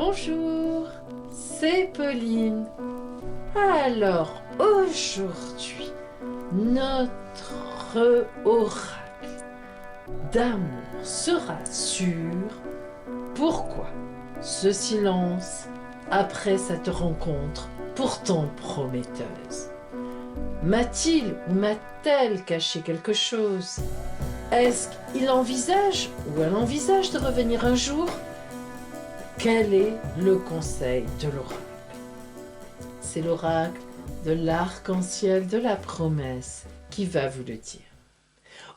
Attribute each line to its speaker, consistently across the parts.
Speaker 1: Bonjour, c'est Pauline. Alors, aujourd'hui, notre oracle d'amour sera sur pourquoi ce silence après cette rencontre pourtant prometteuse. M'a-t-il ou m'a-t-elle caché quelque chose? Est-ce qu'il envisage ou elle envisage de revenir un jour? Quel est le conseil de l'oracle? C'est l'oracle de l'arc-en-ciel de la promesse qui va vous le dire.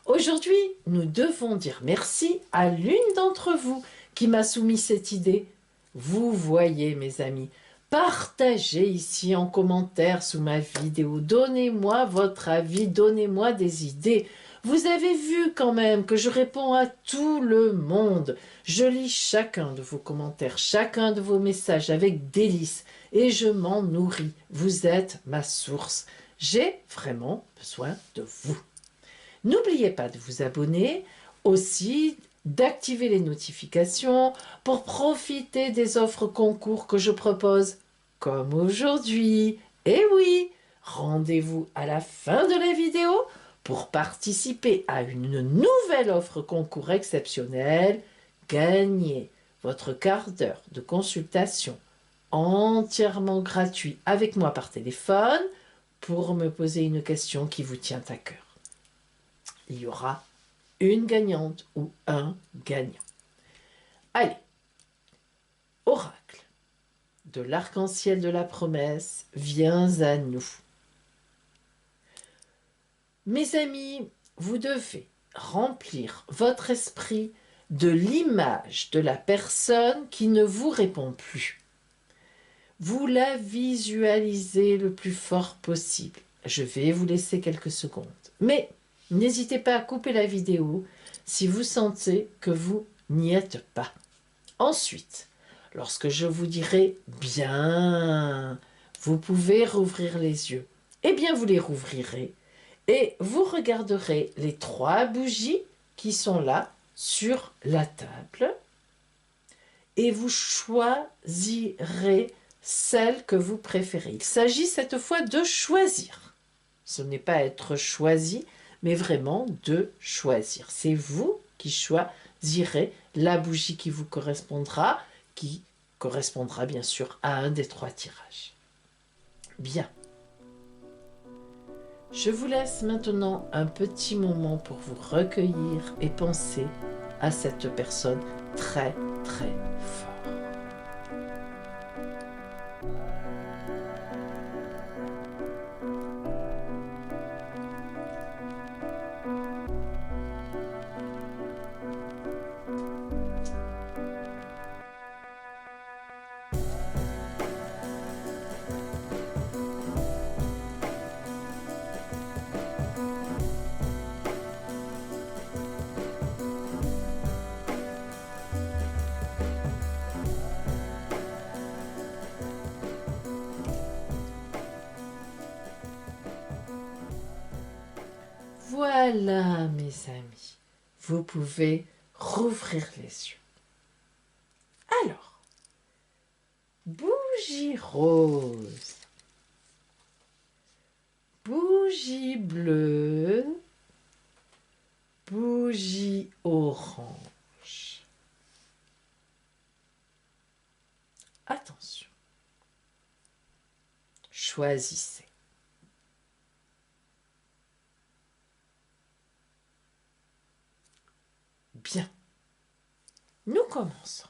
Speaker 1: Aujourd'hui, nous devons dire merci à l'une d'entre vous qui m'a soumis cette idée. Vous voyez, mes amis, partagez ici en commentaire sous ma vidéo. Donnez-moi votre avis, donnez-moi des idées. Vous avez vu quand même que je réponds à tout le monde. Je lis chacun de vos commentaires, chacun de vos messages avec délice et je m'en nourris. Vous êtes ma source. J'ai vraiment besoin de vous. N'oubliez pas de vous abonner, aussi d'activer les notifications pour profiter des offres concours que je propose, comme aujourd'hui. Et oui, rendez-vous à la fin de la vidéo pour participer à une nouvelle offre concours exceptionnelle. Gagnez votre quart d'heure de consultation entièrement gratuit avec moi par téléphone pour me poser une question qui vous tient à cœur. Il y aura une gagnante ou un gagnant. Allez, oracle de l'arc-en-ciel de la promesse, viens à nous. Mes amis, vous devez remplir votre esprit de l'image de la personne qui ne vous répond plus. Vous la visualisez le plus fort possible. Je vais vous laisser quelques secondes. Mais n'hésitez pas à couper la vidéo si vous sentez que vous n'y êtes pas. Ensuite, lorsque je vous dirai « bien », vous pouvez rouvrir les yeux. Eh bien, vous les rouvrirez et vous regarderez les 3 bougies qui sont là sur la table et vous choisirez celle que vous préférez. Il s'agit cette fois de choisir. Ce n'est pas être choisi, mais vraiment de choisir. C'est vous qui choisirez la bougie qui vous correspondra, qui correspondra bien sûr à un des 3 tirages. Bien. Je vous laisse maintenant un petit moment pour vous recueillir et penser à cette personne très très fort. Voilà, mes amis, vous pouvez rouvrir les yeux. Alors, bougie rose, bougie bleue, bougie orange. Attention, choisissez. Bien, nous commençons.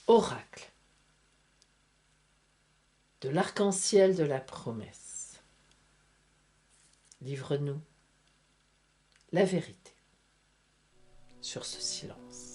Speaker 1: Oracle de l'arc-en-ciel de la promesse. Livre-nous la vérité sur ce silence.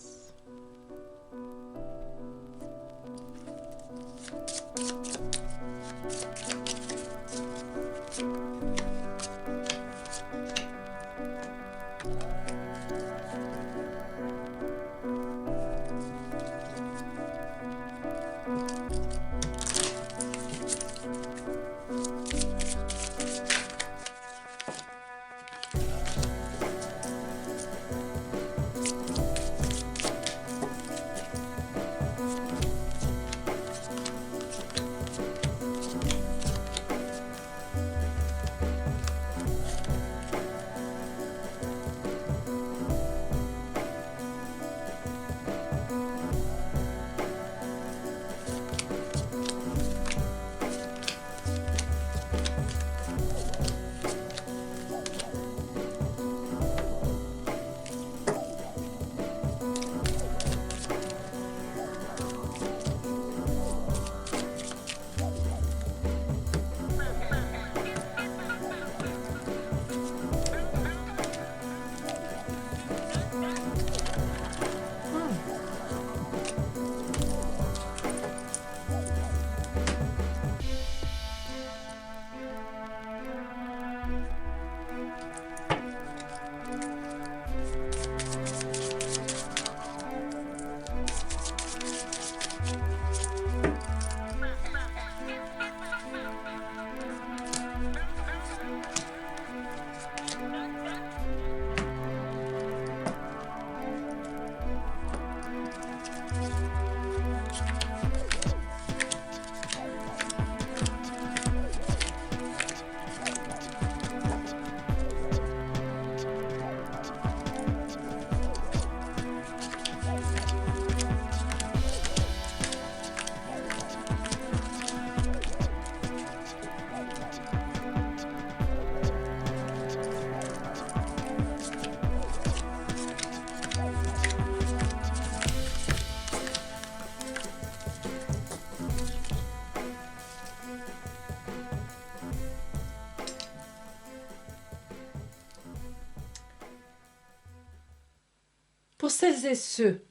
Speaker 1: Pour celles et ceux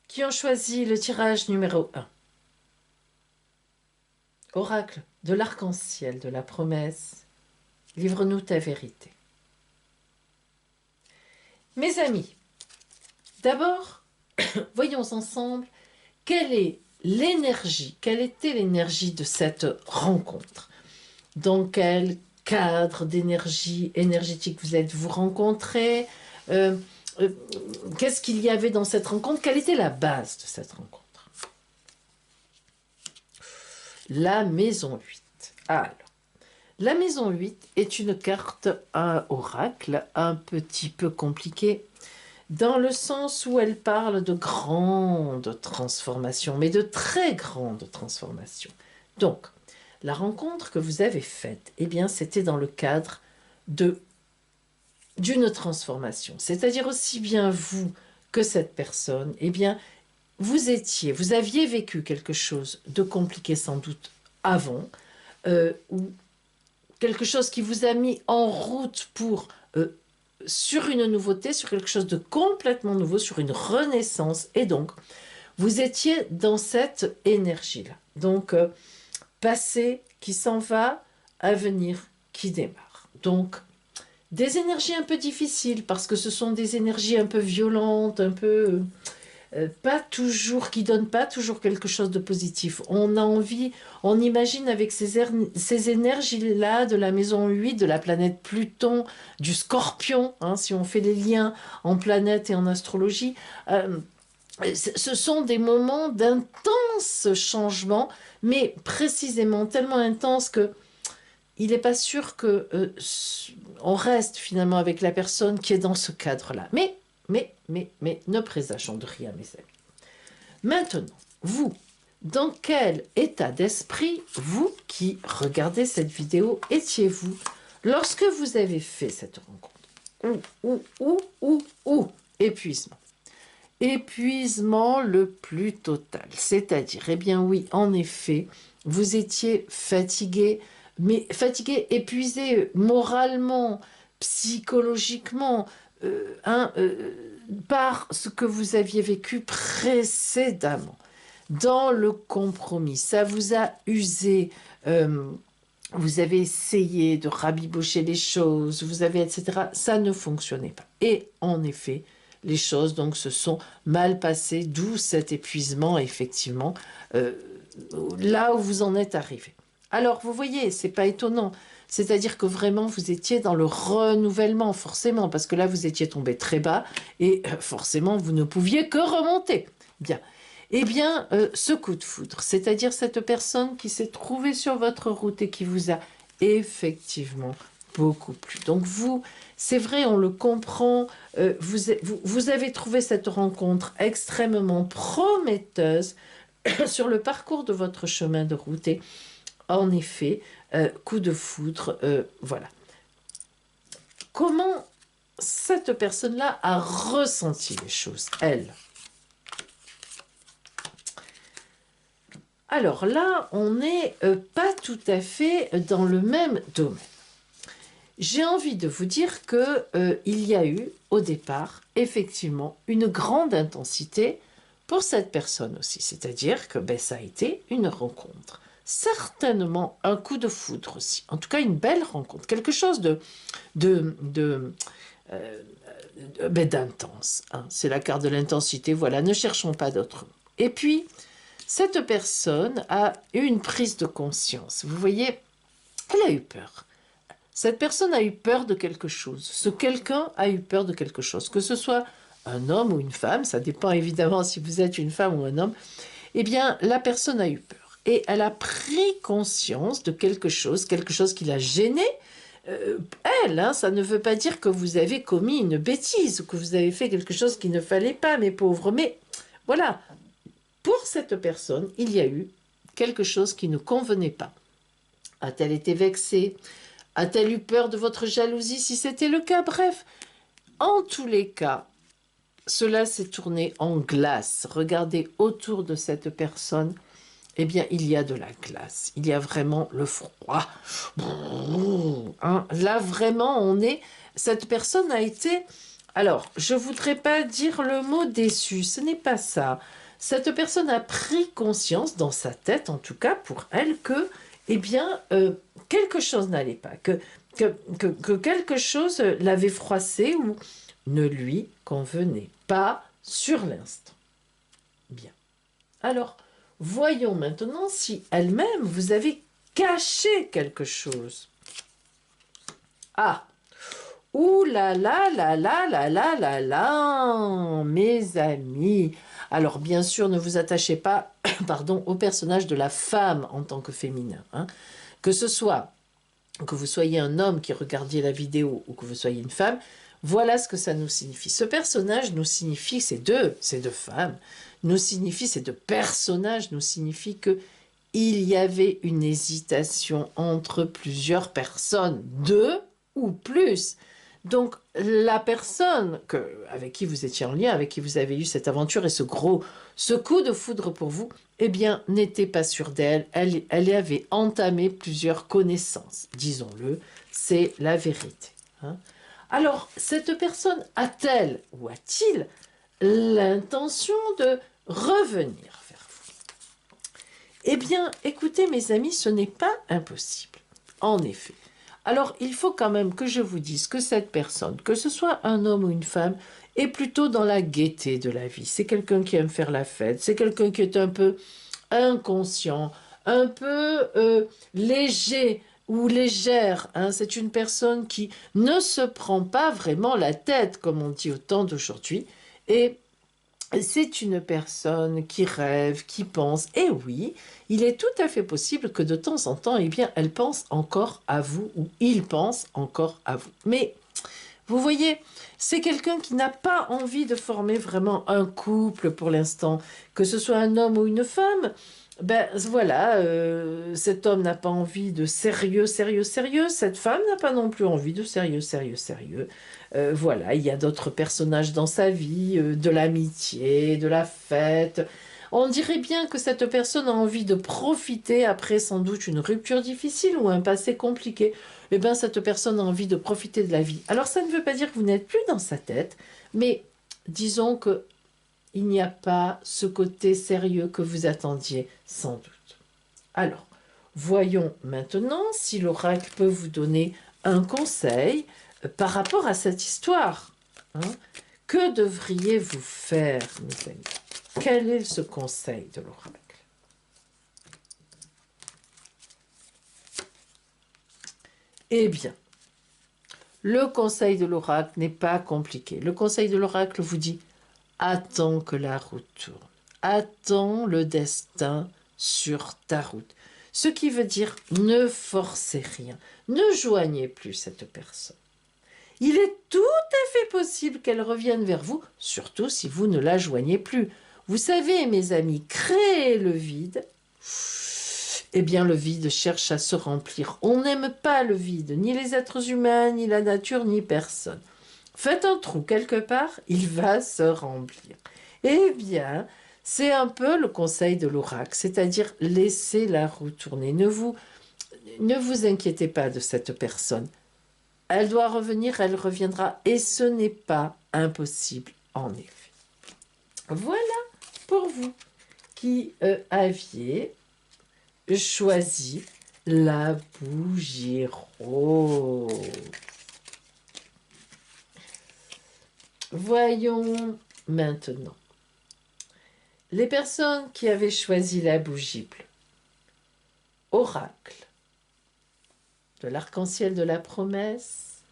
Speaker 1: qui ont choisi le tirage numéro 1, Oracle de l'arc-en-ciel de la promesse, livre-nous ta vérité. Mes amis, d'abord, voyons ensemble quelle est l'énergie, quelle était l'énergie de cette rencontre. Dans quel cadre d'énergie énergétique vous êtes-vous rencontrés, qu'est-ce qu'il y avait dans cette rencontre, quelle était la base de cette rencontre. La maison 8. Alors, la maison 8 est une carte à oracle un petit peu compliquée, dans le sens où elle parle de grandes transformations, mais de très grandes transformations. Donc, la rencontre que vous avez faite, eh bien, c'était dans le cadre d'une transformation. C'est-à-dire aussi bien vous que cette personne, eh bien, vous aviez vécu quelque chose de compliqué sans doute avant, ou quelque chose qui vous a mis en route pour sur une nouveauté, sur quelque chose de complètement nouveau, sur une renaissance. Et donc, vous étiez dans cette énergie-là. Donc, passé qui s'en va, avenir qui démarre. Donc, des énergies un peu difficiles, parce que ce sont des énergies un peu violentes, un peu... pas toujours, qui donnent pas toujours quelque chose de positif. On a envie, on imagine avec ces énergies-là de la maison 8, de la planète Pluton, du Scorpion, hein, si on fait les liens en planète et en astrologie, ce sont des moments d'intenses changements, mais précisément tellement intenses que il n'est pas sûr que on reste finalement avec la personne qui est dans ce cadre-là. Mais, ne présageons de rien, mes amis. Maintenant, vous, dans quel état d'esprit, vous qui regardez cette vidéo, étiez-vous lorsque vous avez fait cette rencontre? Épuisement. Épuisement le plus total. C'est-à-dire, eh bien oui, en effet, vous étiez fatigué, mais fatigué, épuisé moralement, psychologiquement, par ce que vous aviez vécu précédemment. Dans le compromis, ça vous a usé, vous avez essayé de rabibocher les choses, vous avez, etc. Ça ne fonctionnait pas. Et en effet, les choses donc se sont mal passées, d'où cet épuisement, effectivement, là où vous en êtes arrivé. Alors, vous voyez, c'est pas étonnant. C'est-à-dire que vraiment, vous étiez dans le renouvellement, forcément, parce que là, vous étiez tombé très bas, et forcément, vous ne pouviez que remonter. Bien. Eh bien, ce coup de foudre, c'est-à-dire cette personne qui s'est trouvée sur votre route et qui vous a effectivement beaucoup plu. Donc vous, c'est vrai, on le comprend, vous avez trouvé cette rencontre extrêmement prometteuse sur le parcours de votre chemin de route et en effet, coup de foudre, voilà. Comment cette personne-là a ressenti les choses, elle? Alors là, on n'est pas tout à fait dans le même domaine. J'ai envie de vous dire que il y a eu, au départ, effectivement, une grande intensité pour cette personne aussi. C'est-à-dire que ça a été une rencontre certainement un coup de foudre aussi. En tout cas, une belle rencontre, quelque chose de, de, euh, d'intense. Hein. C'est la carte de l'intensité, voilà, ne cherchons pas d'autre mot. Et puis, cette personne a eu une prise de conscience. Vous voyez, elle a eu peur. Cette personne a eu peur de quelque chose. Ce quelqu'un a eu peur de quelque chose. Que ce soit un homme ou une femme, ça dépend évidemment si vous êtes une femme ou un homme, eh bien, la personne a eu peur. Et elle a pris conscience de quelque chose qui l'a gênée. Elle, hein, ça ne veut pas dire que vous avez commis une bêtise ou que vous avez fait quelque chose qu'il ne fallait pas, mes pauvres. Mais voilà, pour cette personne, il y a eu quelque chose qui ne convenait pas. A-t-elle été vexée? A-t-elle eu peur de votre jalousie si c'était le cas? Bref, en tous les cas, cela s'est tourné en glace. Regardez autour de cette personne, eh bien, il y a de la glace. Il y a vraiment le froid. Hein, là, vraiment, on est... Cette personne a été... Alors, je voudrais pas dire le mot déçu, ce n'est pas ça. Cette personne a pris conscience, dans sa tête en tout cas, pour elle, que, eh bien, quelque chose n'allait pas, que quelque chose l'avait froissé ou ne lui convenait pas sur l'instant. Bien. Alors, voyons maintenant si elle-même vous avez caché quelque chose. Ah, ouh là là là là là là là là, mes amis. Alors, bien sûr, ne vous attachez pas, pardon, au personnage de la femme en tant que féminin. Hein. Que ce soit que vous soyez un homme qui regardiez la vidéo ou que vous soyez une femme, voilà ce que ça nous signifie. Ce personnage nous signifie, ces deux femmes, nous signifie, ces deux personnages nous signifient que il y avait une hésitation entre plusieurs personnes, deux ou plus. Donc la personne avec qui vous étiez en lien, avec qui vous avez eu cette aventure et ce coup de foudre pour vous, eh bien, n'était pas sûre d'elle. Elle avait entamé plusieurs connaissances, disons-le, c'est la vérité. Hein. Alors, cette personne a-t-elle ou a-t-il l'intention de revenir vers vous? Eh bien, écoutez mes amis, ce n'est pas impossible. En effet. Alors, il faut quand même que je vous dise que cette personne, que ce soit un homme ou une femme, est plutôt dans la gaieté de la vie. C'est quelqu'un qui aime faire la fête, c'est quelqu'un qui est un peu inconscient, un peu léger ou légère. Hein. C'est une personne qui ne se prend pas vraiment la tête, comme on dit au temps d'aujourd'hui, et c'est une personne qui rêve, qui pense. Et oui, il est tout à fait possible que de temps en temps, eh bien, elle pense encore à vous ou il pense encore à vous. Mais vous voyez, c'est quelqu'un qui n'a pas envie de former vraiment un couple pour l'instant, que ce soit un homme ou une femme. Ben voilà, cet homme n'a pas envie de sérieux, sérieux, sérieux. Cette femme n'a pas non plus envie de sérieux, sérieux, sérieux. Voilà, il y a d'autres personnages dans sa vie, de l'amitié, de la fête. On dirait bien que cette personne a envie de profiter après sans doute une rupture difficile ou un passé compliqué. Eh bien, cette personne a envie de profiter de la vie. Alors, ça ne veut pas dire que vous n'êtes plus dans sa tête, mais disons que il n'y a pas ce côté sérieux que vous attendiez, sans doute. Alors, voyons maintenant si l'oracle peut vous donner un conseil par rapport à cette histoire. Hein. Que devriez-vous faire, mes amis? Quel est ce conseil de l'oracle? Eh bien, le conseil de l'oracle n'est pas compliqué. Le conseil de l'oracle vous dit « Attends que la route tourne. Attends le destin sur ta route. » Ce qui veut dire ne forcez rien. Ne joignez plus cette personne. Il est tout à fait possible qu'elle revienne vers vous, surtout si vous ne la joignez plus. Vous savez, mes amis, créer le vide, eh bien le vide cherche à se remplir. On n'aime pas le vide, ni les êtres humains, ni la nature, ni personne. Faites un trou quelque part, il va se remplir. Eh bien, c'est un peu le conseil de l'oracle, c'est-à-dire laissez la roue tourner. Ne vous inquiétez pas de cette personne. Elle doit revenir, elle reviendra, et ce n'est pas impossible, en effet. Voilà pour vous qui aviez choisi la bougie rose. Voyons maintenant les personnes qui avaient choisi la bougie bleue. Oracle de l'arc-en-ciel de la promesse,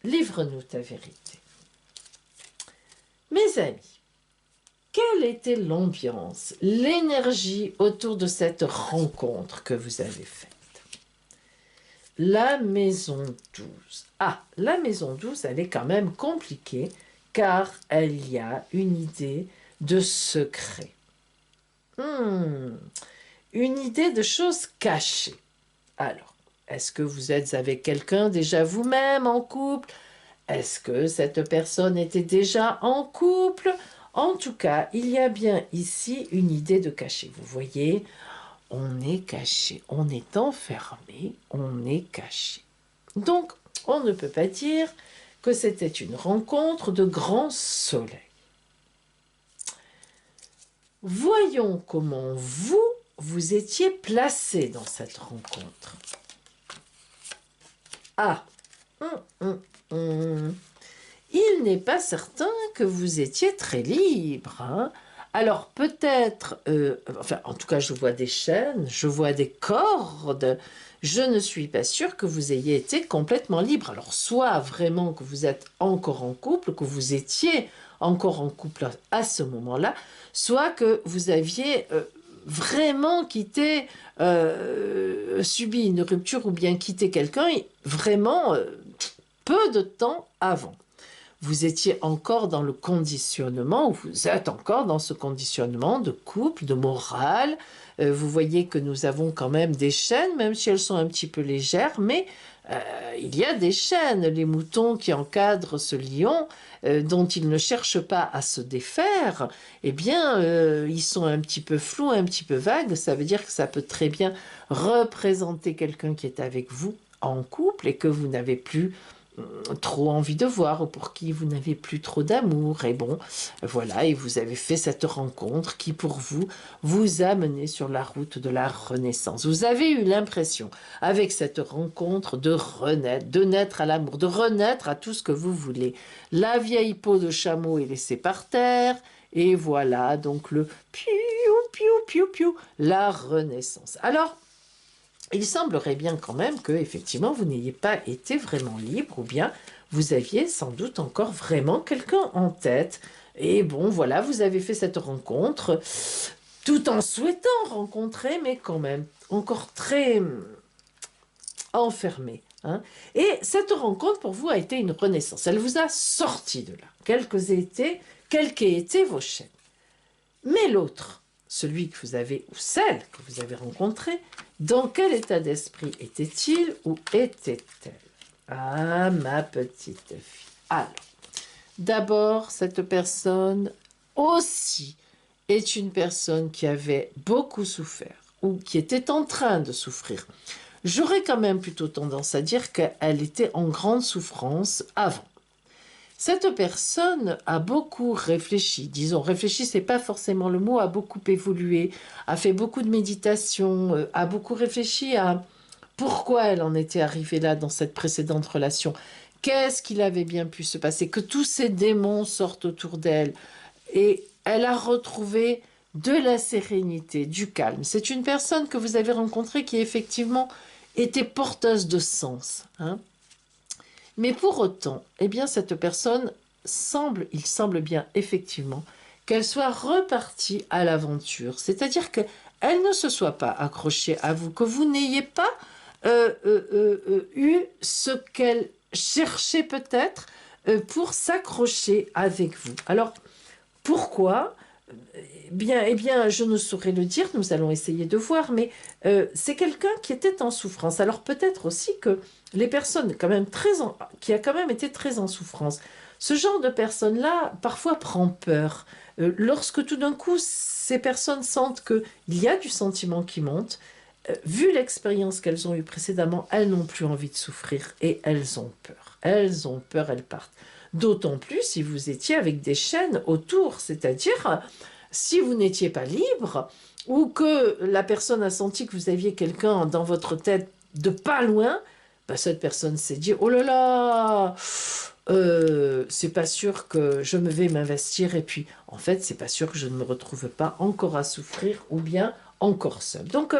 Speaker 1: livre-nous ta vérité. Mes amis, quelle était l'ambiance, l'énergie autour de cette rencontre que vous avez faite? La maison 12. Ah, la maison 12, elle est quand même compliquée car il y a une idée de secret. Une idée de choses cachées. Alors, est-ce que vous êtes avec quelqu'un déjà vous-même en couple? Est-ce que cette personne était déjà en couple? En tout cas, il y a bien ici une idée de caché. Vous voyez, on est caché, on est enfermé, on est caché. Donc, on ne peut pas dire que c'était une rencontre de grand soleil. Voyons comment vous étiez placé dans cette rencontre. Ah, il n'est pas certain que vous étiez très libre, hein. Alors peut-être, enfin en tout cas je vois des chaînes, je vois des cordes, je ne suis pas sûre que vous ayez été complètement libre. Alors soit vraiment que vous êtes encore en couple, que vous étiez encore en couple à ce moment-là, soit que vous aviez vraiment quitté, subi une rupture ou bien quitté quelqu'un vraiment peu de temps avant. Vous étiez encore dans le conditionnement, ou vous êtes encore dans ce conditionnement de couple, de morale. Vous voyez que nous avons quand même des chaînes, même si elles sont un petit peu légères, mais il y a des chaînes. Les moutons qui encadrent ce lion, dont il ne cherche pas à se défaire, eh bien, ils sont un petit peu flous, un petit peu vagues. Ça veut dire que ça peut très bien représenter quelqu'un qui est avec vous en couple et que vous n'avez plus trop envie de voir, ou pour qui vous n'avez plus trop d'amour. Et bon, voilà, et vous avez fait cette rencontre qui, pour vous, vous a mené sur la route de la renaissance. Vous avez eu l'impression, avec cette rencontre, de renaître, de naître à l'amour, de renaître à tout ce que vous voulez. La vieille peau de chameau est laissée par terre, et voilà, donc le piou, piou, piou, piou, la renaissance. Alors, il semblerait bien quand même que, effectivement, vous n'ayez pas été vraiment libre, ou bien vous aviez sans doute encore vraiment quelqu'un en tête. Et bon, voilà, vous avez fait cette rencontre, tout en souhaitant rencontrer, mais quand même encore très enfermé, hein. Et cette rencontre, pour vous, a été une renaissance. Elle vous a sorti de là, quelles qu'aient été vos chaînes. Mais l'autre, celui que vous avez, ou celle que vous avez rencontrée, dans quel état d'esprit était-il ou était-elle? Ah, ma petite fille. Alors, d'abord, cette personne aussi est une personne qui avait beaucoup souffert ou qui était en train de souffrir. J'aurais quand même plutôt tendance à dire qu'elle était en grande souffrance avant. Cette personne a beaucoup réfléchi, disons, réfléchi, c'est pas forcément le mot, a beaucoup évolué, a fait beaucoup de méditation, a beaucoup réfléchi à pourquoi elle en était arrivée là dans cette précédente relation. Qu'est-ce qu'il avait bien pu se passer? Que tous ces démons sortent autour d'elle. Et elle a retrouvé de la sérénité, du calme. C'est une personne que vous avez rencontrée qui effectivement était porteuse de sens, hein. Mais pour autant, eh bien, cette personne il semble bien effectivement qu'elle soit repartie à l'aventure. C'est-à-dire qu'elle ne se soit pas accrochée à vous, que vous n'ayez pas eu ce qu'elle cherchait peut-être pour s'accrocher avec vous. Alors, pourquoi ? Eh bien, je ne saurais le dire, nous allons essayer de voir, mais c'est quelqu'un qui était en souffrance. Alors peut-être aussi que les personnes qui a quand même été très en souffrance, ce genre de personne-là, parfois prend peur. Lorsque tout d'un coup, ces personnes sentent qu'il y a du sentiment qui monte, vu l'expérience qu'elles ont eue précédemment, elles n'ont plus envie de souffrir et elles ont peur. Elles ont peur, elles partent. D'autant plus si vous étiez avec des chaînes autour, c'est-à-dire si vous n'étiez pas libre, ou que la personne a senti que vous aviez quelqu'un dans votre tête de pas loin, bah, cette personne s'est dit, oh là là, c'est pas sûr que je me vais m'investir, et puis en fait, c'est pas sûr que je ne me retrouve pas encore à souffrir, ou bien encore seule. Donc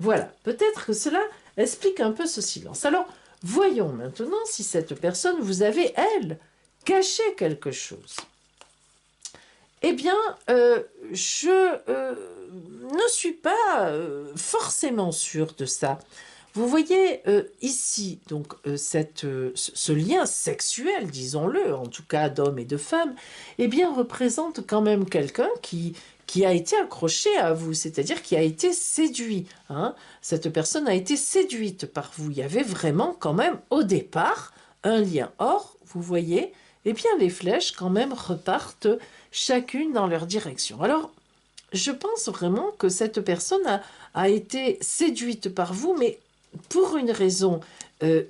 Speaker 1: voilà, peut-être que cela explique un peu ce silence. Alors, voyons maintenant si cette personne vous avait, elle, caché quelque chose. Eh bien, je ne suis pas forcément sûre de ça. Vous voyez ici, donc, ce lien sexuel, disons-le, en tout cas d'homme et de femme, eh bien, représente quand même quelqu'un qui a été accroché à vous, c'est-à-dire qui a été séduit. Hein. Cette personne a été séduite par vous. Il y avait vraiment quand même au départ un lien. Or, vous voyez, eh bien, les flèches quand même repartent chacune dans leur direction. Alors, je pense vraiment que cette personne a été séduite par vous, mais pour une raison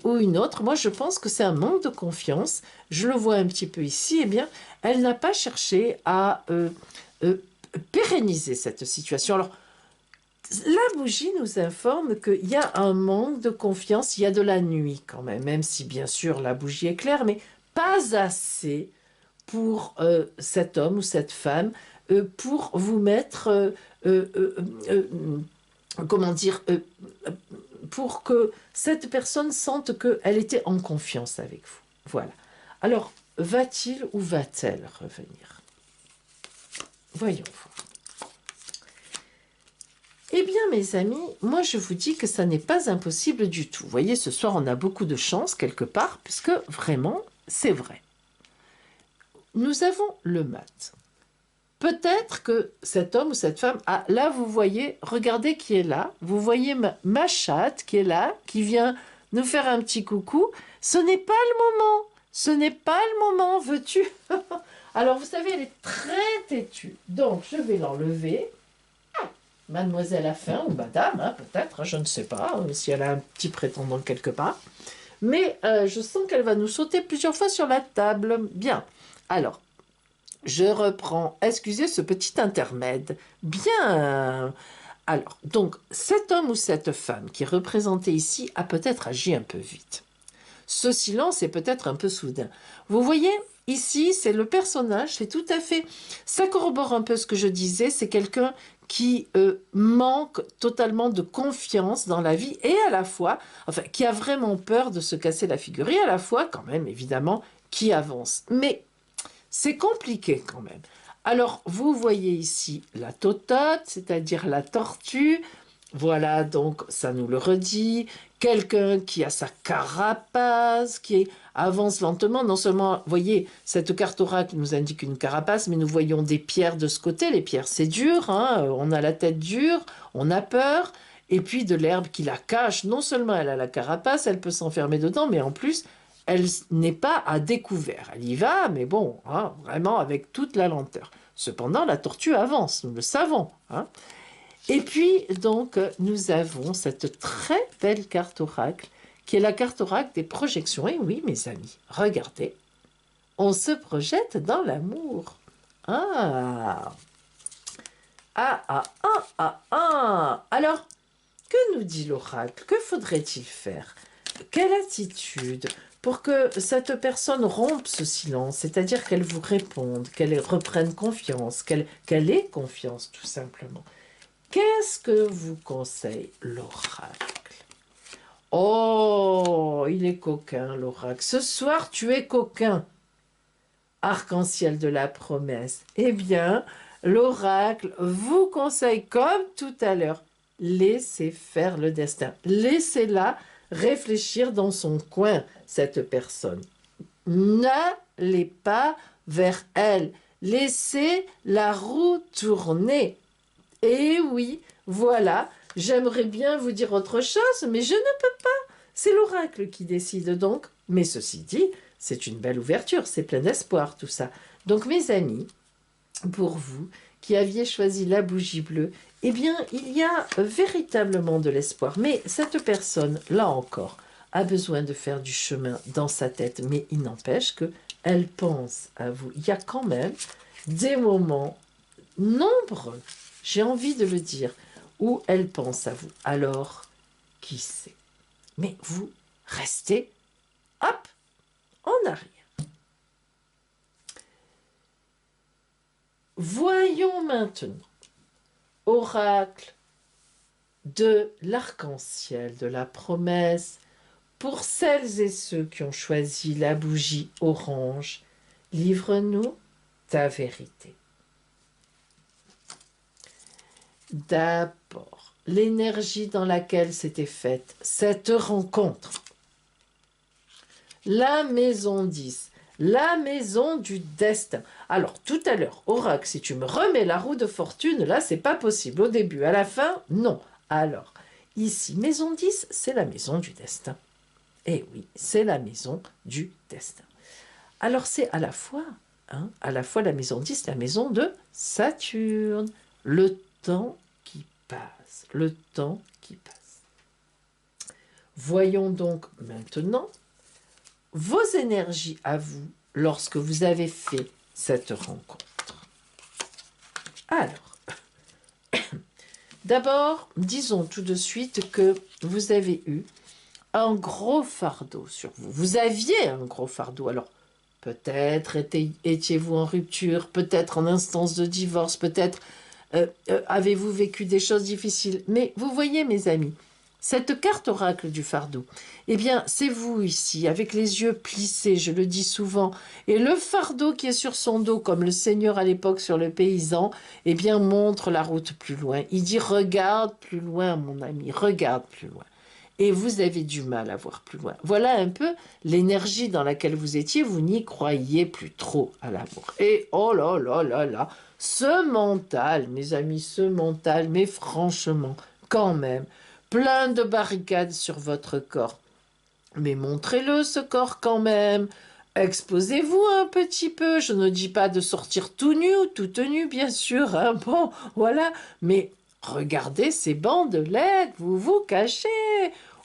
Speaker 1: ou une autre. Moi, je pense que c'est un manque de confiance. Je le vois un petit peu ici. Eh bien, elle n'a pas cherché à pérenniser cette situation. Alors, la bougie nous informe qu'il y a un manque de confiance, il y a de la nuit quand même si bien sûr la bougie est claire, mais pas assez pour cet homme ou cette femme, pour vous mettre, comment dire, pour que cette personne sente qu'elle était en confiance avec vous. Voilà. Alors, va-t-il ou va-t-elle revenir? Voyons voir. Eh bien, mes amis, moi je vous dis que ça n'est pas impossible du tout. Vous voyez, ce soir, on a beaucoup de chance quelque part, puisque vraiment, c'est vrai. Nous avons le mat. Peut-être que cet homme ou cette femme, ah, là vous voyez, regardez qui est là, vous voyez ma chatte qui est là, qui vient nous faire un petit coucou. Ce n'est pas le moment, ce n'est pas le moment, veux-tu? Alors vous savez, elle est très têtue, donc je vais l'enlever. Mademoiselle a faim, ou madame, hein, peut-être, hein, je ne sais pas, si elle a un petit prétendant quelque part. Mais je sens qu'elle va nous sauter plusieurs fois sur la table. Bien, alors, je reprends, excusez ce petit intermède. Bien, alors, donc, cet homme ou cette femme qui est représenté ici a peut-être agi un peu vite. Ce silence est peut-être un peu soudain. Vous voyez, ici, c'est le personnage, c'est tout à fait... Ça corrobore un peu ce que je disais, c'est quelqu'un qui manque totalement de confiance dans la vie et à la fois, enfin, qui a vraiment peur de se casser la figure et à la fois, quand même, évidemment, qui avance. Mais c'est compliqué quand même. Alors, vous voyez ici la totote, c'est-à-dire la tortue. Voilà, donc ça nous le redit. Quelqu'un qui a sa carapace, qui avance lentement. Non seulement, vous voyez, cette carte oracle nous indique une carapace, mais nous voyons des pierres de ce côté. Les pierres, c'est dur, hein, on a la tête dure, on a peur. Et puis de l'herbe qui la cache. Non seulement elle a la carapace, elle peut s'enfermer dedans, mais en plus, elle n'est pas à découvert. Elle y va, mais bon, hein, vraiment avec toute la lenteur. Cependant, la tortue avance, nous le savons. Hein. Et puis, donc, nous avons cette très belle carte oracle, qui est la carte oracle des projections. Et oui, mes amis, regardez, on se projette dans l'amour. Ah, ah, ah, ah, ah, ah. Alors, que nous dit l'oracle? Que faudrait-il faire? Quelle attitude pour que cette personne rompe ce silence, c'est-à-dire qu'elle vous réponde, qu'elle reprenne confiance, qu'elle ait confiance tout simplement. Qu'est-ce que vous conseille l'oracle? Oh, il est coquin l'oracle. Ce soir, tu es coquin. Arc-en-ciel de la promesse. Eh bien, l'oracle vous conseille, comme tout à l'heure, laissez faire le destin. Laissez-la réfléchir dans son coin, cette personne. N'allez pas vers elle. Laissez la roue tourner. Et oui, voilà, j'aimerais bien vous dire autre chose, mais je ne peux pas. C'est l'oracle qui décide donc. Mais ceci dit, c'est une belle ouverture, c'est plein d'espoir tout ça. Donc mes amis, pour vous qui aviez choisi la bougie bleue, eh bien, il y a véritablement de l'espoir. Mais cette personne, là encore, a besoin de faire du chemin dans sa tête. Mais il n'empêche qu'elle pense à vous. Il y a quand même des moments nombreux, j'ai envie de le dire, où elle pense à vous. Alors, qui sait? Mais vous restez, hop, en arrière. Voyons maintenant, oracle de l'arc-en-ciel, de la promesse, pour celles et ceux qui ont choisi la bougie orange, livre-nous ta vérité. D'abord, l'énergie dans laquelle s'était faite cette rencontre. La maison 10, la maison du destin. Alors, tout à l'heure, oracle, si tu me remets la roue de fortune, là, c'est pas possible. Au début, à la fin, non. Alors, ici, maison 10, c'est la maison du destin. Eh oui, c'est la maison du destin. Alors, c'est à la fois la maison 10, la maison de Saturne. Le temps qui passe, le temps qui passe. Voyons donc maintenant vos énergies à vous lorsque vous avez fait cette rencontre. Alors, d'abord, disons tout de suite que vous avez eu un gros fardeau sur vous. Vous aviez un gros fardeau. Alors, peut-être étiez-vous en rupture, peut-être en instance de divorce, peut-être avez-vous vécu des choses difficiles. Mais vous voyez, mes amis, cette carte oracle du fardeau, eh bien, c'est vous ici, avec les yeux plissés, je le dis souvent, et le fardeau qui est sur son dos, comme le Seigneur à l'époque sur le paysan, eh bien, montre la route plus loin. Il dit, regarde plus loin, mon ami, regarde plus loin. Et vous avez du mal à voir plus loin. Voilà un peu l'énergie dans laquelle vous étiez, vous n'y croyez plus trop à l'amour. Et oh là là là là, ce mental, mes amis, ce mental, mais franchement, quand même, plein de barricades sur votre corps. Mais montrez-le, ce corps, quand même. Exposez-vous un petit peu. Je ne dis pas de sortir tout nu ou tout nu, bien sûr. Hein. Bon, voilà. Mais regardez ces bandelettes, vous vous cachez.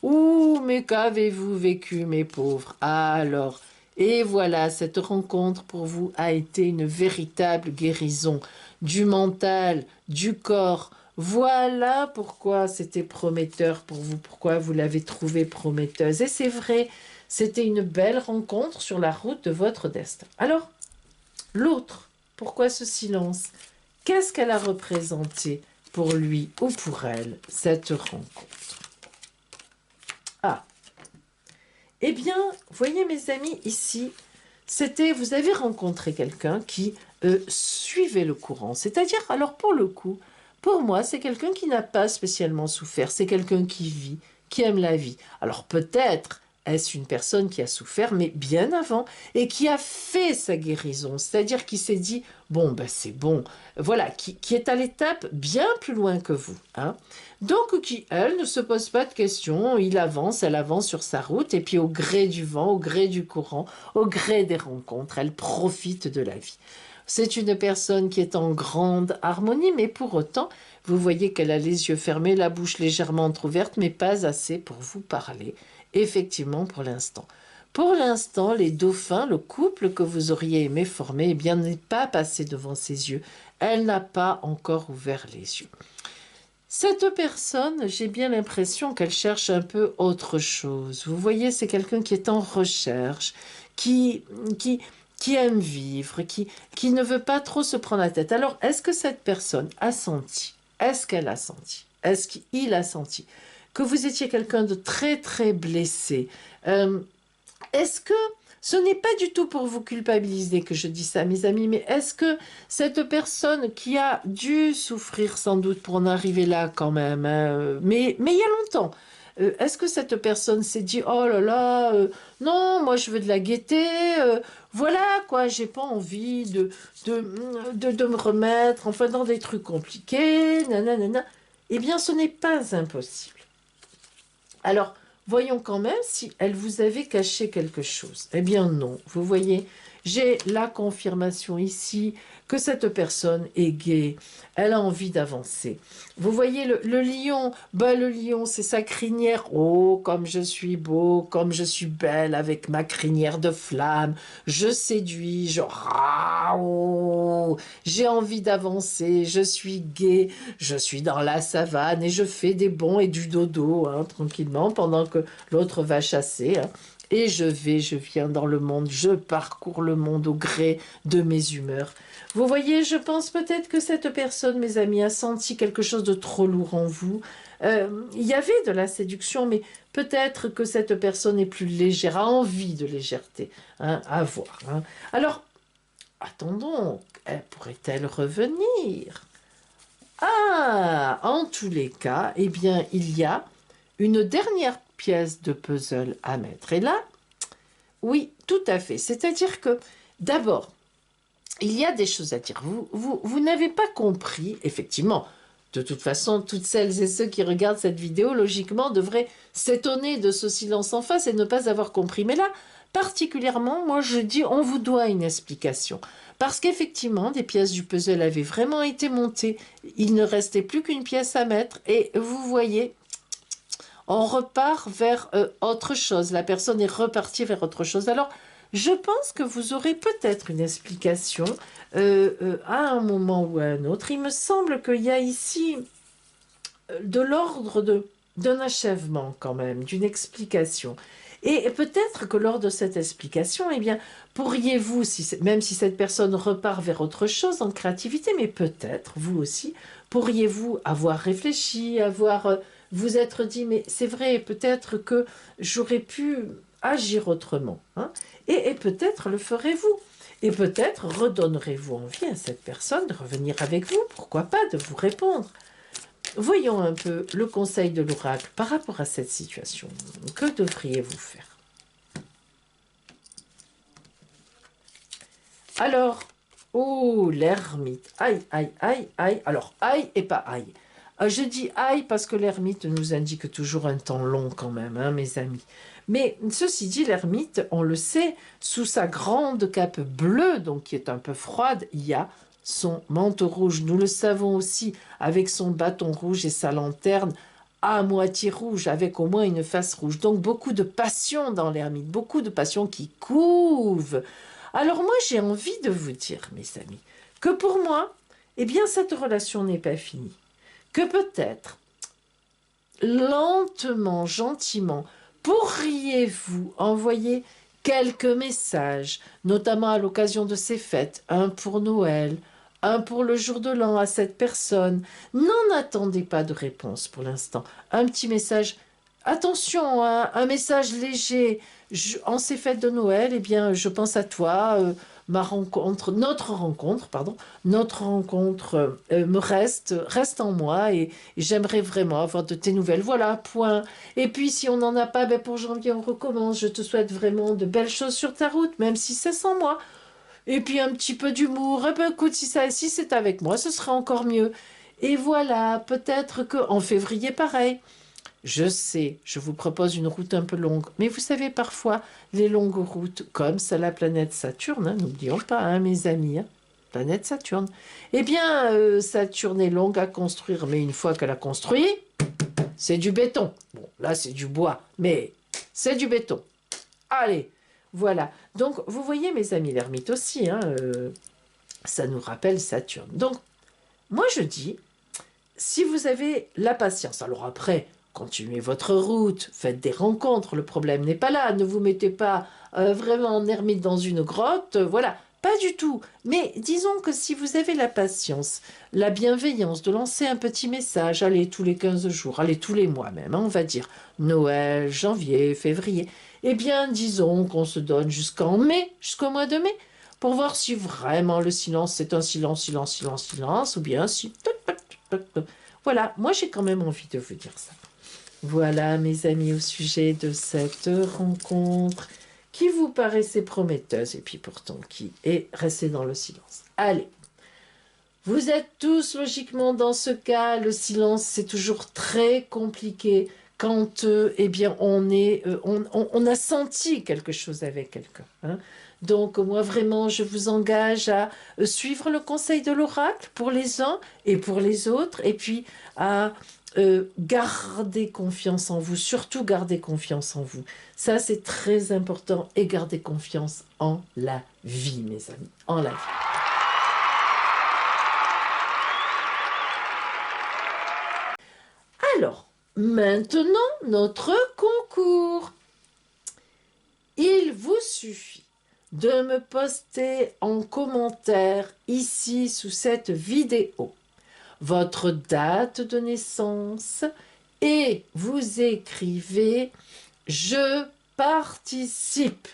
Speaker 1: Ouh, mais qu'avez-vous vécu, mes pauvres? Alors, et voilà, cette rencontre pour vous a été une véritable guérison du mental, du corps. Voilà pourquoi c'était prometteur pour vous, pourquoi vous l'avez trouvée prometteuse. Et c'est vrai, c'était une belle rencontre sur la route de votre destin. Alors, l'autre, pourquoi ce silence? Qu'est-ce qu'elle a représenté pour lui ou pour elle, cette rencontre? Ah, eh bien, voyez mes amis, ici, vous avez rencontré quelqu'un qui suivait le courant. C'est-à-dire, alors pour le coup, pour moi, c'est quelqu'un qui n'a pas spécialement souffert. C'est quelqu'un qui vit, qui aime la vie. Alors peut-être est-ce une personne qui a souffert, mais bien avant, et qui a fait sa guérison. C'est-à-dire qui s'est dit, bon, ben c'est bon. Voilà, qui est à l'étape bien plus loin que vous. Hein. Donc qui, elle, ne se pose pas de questions. Elle avance sur sa route, et puis au gré du vent, au gré du courant, au gré des rencontres, elle profite de la vie. C'est une personne qui est en grande harmonie, mais pour autant, vous voyez qu'elle a les yeux fermés, la bouche légèrement entrouverte, mais pas assez pour vous parler, effectivement, pour l'instant. Pour l'instant, les dauphins, le couple que vous auriez aimé former, eh bien, n'est pas passé devant ses yeux. Elle n'a pas encore ouvert les yeux. Cette personne, j'ai bien l'impression qu'elle cherche un peu autre chose. Vous voyez, c'est quelqu'un qui est en recherche, qui aime vivre, qui ne veut pas trop se prendre la tête. Alors, est-ce que cette personne a senti, est-ce qu'elle a senti, est-ce qu'il a senti que vous étiez quelqu'un de très, très blessé? Est-ce que ce n'est pas du tout pour vous culpabiliser que je dis ça, mes amis, mais est-ce que cette personne qui a dû souffrir sans doute pour en arriver là quand même, hein, mais il y a longtemps, est-ce que cette personne s'est dit, oh là là, non, moi je veux de la gaieté, voilà quoi, j'ai pas envie de me remettre enfin dans des trucs compliqués, nanana. Eh bien, ce n'est pas impossible. Alors, voyons quand même si elle vous avait caché quelque chose. Eh bien non, vous voyez, J'ai la confirmation ici que cette personne est gaie, elle a envie d'avancer. Vous voyez le lion, ben, le lion c'est sa crinière, oh comme je suis beau, comme je suis belle avec ma crinière de flamme, je séduis, j'ai envie d'avancer, je suis gaie, je suis dans la savane et je fais des bonds et du dodo hein, tranquillement pendant que l'autre va chasser. Hein. Et je viens dans le monde, je parcours le monde au gré de mes humeurs. Vous voyez, je pense peut-être que cette personne, mes amis, a senti quelque chose de trop lourd en vous. Il y avait de la séduction, mais peut-être que cette personne est plus légère, a envie de légèreté, hein, à voir. Hein. Alors, attendons, pourrait-elle revenir? Ah, en tous les cas, eh bien, il y a une dernière pièce de puzzle à mettre. Et là, oui, tout à fait. C'est-à-dire que, d'abord, il y a des choses à dire. Vous n'avez pas compris, effectivement. De toute façon, toutes celles et ceux qui regardent cette vidéo, logiquement, devraient s'étonner de ce silence en face et ne pas avoir compris. Mais là, particulièrement, moi, je dis, on vous doit une explication. Parce qu'effectivement, des pièces du puzzle avaient vraiment été montées. Il ne restait plus qu'une pièce à mettre. Et vous voyez, on repart vers autre chose. La personne est repartie vers autre chose. Alors, je pense que vous aurez peut-être une explication à un moment ou à un autre. Il me semble qu'il y a ici de l'ordre d'un achèvement quand même, d'une explication. Et peut-être que lors de cette explication, eh bien, pourriez-vous, même si cette personne repart vers autre chose en créativité, mais peut-être, vous aussi, pourriez-vous avoir réfléchi, vous être dit, mais c'est vrai, peut-être que j'aurais pu agir autrement. Hein, et peut-être le ferez-vous. Et peut-être redonnerez-vous envie à cette personne de revenir avec vous, pourquoi pas, de vous répondre. Voyons un peu le conseil de l'oracle par rapport à cette situation. Que devriez-vous faire? Alors, oh, l'ermite. Aïe, aïe, aïe, aïe. Alors, aïe et pas aïe. Je dis aïe parce que l'ermite nous indique toujours un temps long quand même, hein, mes amis. Mais ceci dit, l'ermite, on le sait, sous sa grande cape bleue, donc qui est un peu froide, il y a son manteau rouge. Nous le savons aussi avec son bâton rouge et sa lanterne à moitié rouge, avec au moins une face rouge. Donc beaucoup de passion dans l'ermite, beaucoup de passion qui couvent. Alors moi, j'ai envie de vous dire, mes amis, que pour moi, eh bien, cette relation n'est pas finie. Que peut-être, lentement, gentiment, pourriez-vous envoyer quelques messages, notamment à l'occasion de ces fêtes, un pour Noël, un pour le jour de l'an à cette personne. N'en attendez pas de réponse pour l'instant. Un petit message. Attention, hein, un message léger. En ces fêtes de Noël, eh bien, je pense à toi. Notre rencontre reste en moi et j'aimerais vraiment avoir de tes nouvelles. Voilà, point. Et puis, si on n'en a pas, ben pour janvier, on recommence. Je te souhaite vraiment de belles choses sur ta route, même si c'est sans moi. Et puis un petit peu d'humour. Eh ben écoute, si c'est avec moi, ce serait encore mieux. Et voilà, peut-être que en février, pareil. Je sais, je vous propose une route un peu longue, mais vous savez, parfois, les longues routes, comme c'est la planète Saturne, hein, n'oublions pas, hein, mes amis, hein, planète Saturne, eh bien, Saturne est longue à construire, mais une fois qu'elle a construit, c'est du béton. Bon, là, c'est du bois, mais c'est du béton. Allez, voilà. Donc, vous voyez, mes amis, l'ermite aussi, hein, ça nous rappelle Saturne. Donc, moi, je dis, si vous avez la patience, alors après, continuez votre route, faites des rencontres, le problème n'est pas là, ne vous mettez pas vraiment en ermite dans une grotte, voilà, pas du tout. Mais disons que si vous avez la patience, la bienveillance de lancer un petit message, allez, tous les 15 jours, allez, tous les mois même, hein, on va dire Noël, janvier, février, eh bien, disons qu'on se donne jusqu'en mai, jusqu'au mois de mai, pour voir si vraiment le silence, c'est un silence, silence, silence, silence, ou bien si... Voilà, moi j'ai quand même envie de vous dire ça. Voilà, mes amis, au sujet de cette rencontre qui vous paraissait prometteuse et puis pourtant qui est restée dans le silence. Allez, vous êtes tous logiquement dans ce cas, le silence c'est toujours très compliqué quand eh bien, on a senti quelque chose avec quelqu'un. Hein. Donc, moi, vraiment, je vous engage à suivre le conseil de l'oracle pour les uns et pour les autres, et puis à garder confiance en vous, surtout garder confiance en vous. Ça, c'est très important, et garder confiance en la vie, mes amis, en la vie. Alors, maintenant, notre concours. Il vous suffit de me poster en commentaire ici sous cette vidéo votre date de naissance et vous écrivez « Je participe »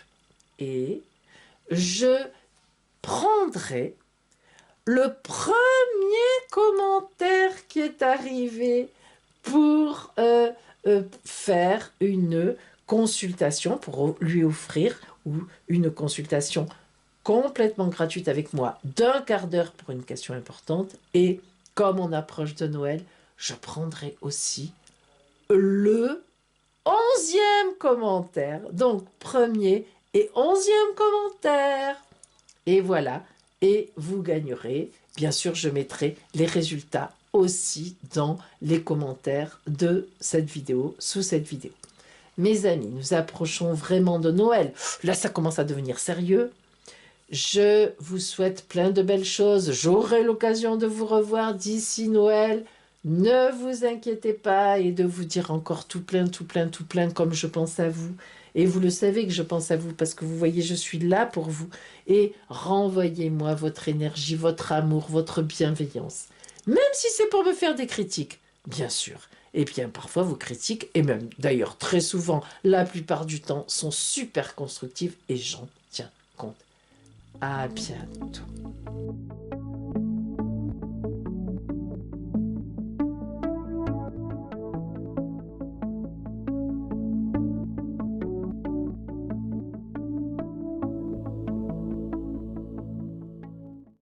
Speaker 1: et je prendrai le premier commentaire qui est arrivé pour faire une consultation, pour lui offrir ou une consultation complètement gratuite avec moi d'1 quart d'heure pour une question importante. Et comme on approche de Noël, je prendrai aussi le 11e commentaire. Donc, premier et 11e commentaire. Et voilà. Et vous gagnerez. Bien sûr, je mettrai les résultats aussi dans les commentaires de cette vidéo, sous cette vidéo. Mes amis, nous approchons vraiment de Noël. Là, ça commence à devenir sérieux. Je vous souhaite plein de belles choses. J'aurai l'occasion de vous revoir d'ici Noël. Ne vous inquiétez pas et de vous dire encore tout plein, tout plein, tout plein comme je pense à vous. Et vous le savez que je pense à vous parce que vous voyez, je suis là pour vous. Et renvoyez-moi votre énergie, votre amour, votre bienveillance. Même si c'est pour me faire des critiques, bien sûr. Et bien, parfois, vos critiques, et même d'ailleurs très souvent, la plupart du temps, sont super constructives et j'en tiens compte. À bientôt.